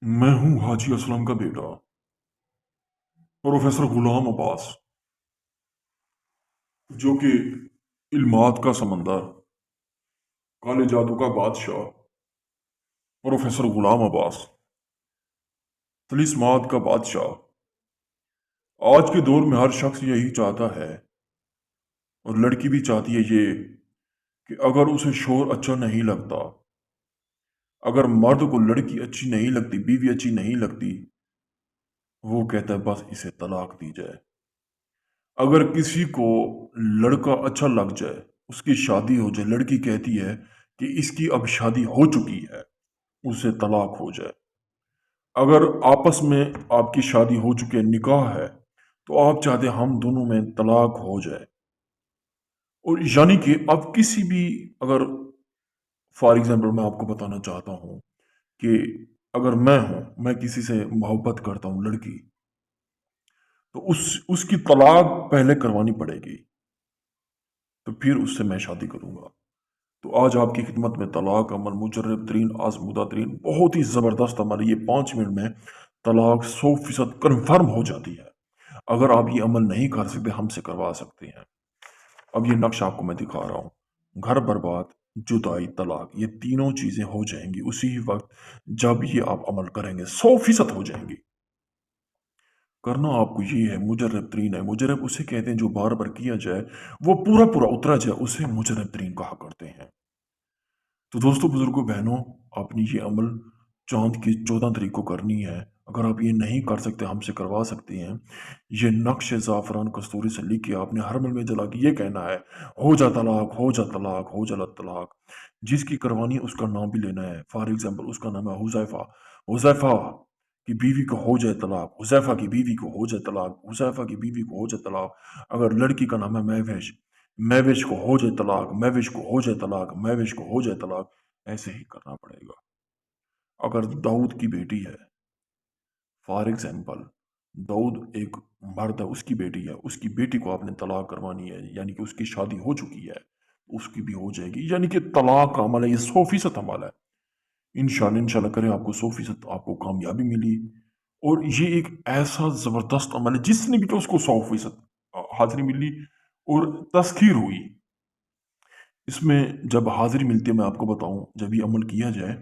मैं हूँ हाजी असलम का बेटा, प्रोफेसर गुलाम अब्बास, जो कि इल्मात का समंदर, काले जादू का बादशाह, प्रोफेसर गुलाम अब्बास, तिलिस्मात का बादशाह। आज के दौर में हर शख्स यही चाहता है, और लड़की भी चाहती है ये, कि अगर उसे शोर अच्छा नहीं लगता, अगर मर्द को लड़की अच्छी नहीं लगती, बीवी अच्छी नहीं लगती, वो कहता है बस इसे तलाक दी जाए। अगर किसी को लड़का अच्छा लग जाए, उसकी शादी हो जाए, लड़की कहती है कि इसकी अब शादी हो चुकी है, उसे तलाक हो जाए। अगर आपस में आपकी शादी हो चुकी है, निकाह है, तो आप चाहते हैं हम दोनों में तलाक हो जाए। और यानी कि अब किसी भी, अगर फॉर एग्जांपल मैं आपको बताना चाहता हूँ कि अगर मैं किसी से मोहब्बत करता हूँ लड़की, तो उसकी तलाक पहले करवानी पड़ेगी, तो फिर उससे मैं शादी करूंगा। तो आज आपकी खिदमत में तलाक अमल मुजर्रब तरीन आजमुदा तरीन बहुत ही ज़बरदस्त अमल है। ये 5 मिनट में तलाक 100% कन्फर्म हो जाती है। अगर आप ये अमल नहीं कर सकते, हमसे करवा सकते हैं। अब ये नक्शा आपको मैं दिखा रहा हूँ। घर बर्बाद, जुदाई, तलाक, ये तीनों चीज़ें हो जाएंगी उसी ही वक्त जब ये आप अमल करेंगे, 100% हो जाएंगी। करना आपको ये है, मुजर्रब तरीन है। मुजर्रब उसे कहते हैं जो बार बार किया जाए, वो पूरा पूरा उतरा जाए, उसे मुजर्रब तरीन कहा करते हैं। तो दोस्तों, बुजुर्गों, बहनों, आपने ये अमल चांद की 14 तारीख को करनी है। अगर आप ये नहीं कर सकते, हमसे करवा सकते हैं। ये नक्श ज़ाफ़रान कस्तूरी से लिख के आपने हर मिल में जला के ये कहना है, हो जा तलाक, हो जा तलाक, हो जा तलाक। जिसकी करवानी है उसका नाम भी लेना है। फॉर एग्जाम्पल उसका नाम है हुज़ैफ़ा। हुज़ैफ़ा की बीवी को हो जाए तलाक, हुज़ैफ़ा की बीवी को हो जाए तलाक, हुज़ैफ़ा की बीवी को हो जाए तलाक। अगर लड़की का नाम है महवेश, महविश को हो जाए तलाक, महविश को हो जाए तलाक, महविश को हो जाए तलाक। ऐसे ही करना पड़ेगा। अगर दाऊद की बेटी है, फॉर एग्जाम्पल दाऊद एक मर्द है, उसकी बेटी है, उसकी बेटी को आपने तलाक करवानी है, यानी कि उसकी शादी हो चुकी है, उसकी भी हो जाएगी। यानी कि तलाक का अमल है, ये 100% अमल है। इंशाल्लाह इंशाल्लाह करें, आपको 100% आपको कामयाबी मिली। और ये एक ऐसा ज़बरदस्त अमल है, जिसने भी किया उसको 100% हाजिरी मिली और तस्खीर हुई। इसमें जब हाजिरी मिलती है, मैं आपको बताऊं, जब ये अमल किया जाए,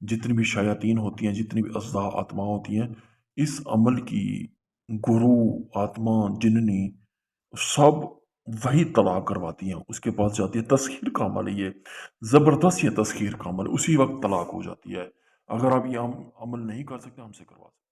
जितनी भी शयातीन होती हैं, जितनी भी अज़दा आत्मा होती हैं, इस अमल की गुरु, आत्मा, जिन्नी, सब वही तलाक करवाती हैं। उसके पास जाती है, तस्खीर का अमल है ये, ज़बरदस्त ये तस्खीर का अमल, उसी वक्त तलाक हो जाती है। अगर आप ये अमल नहीं कर सकते, हमसे करवा सकते।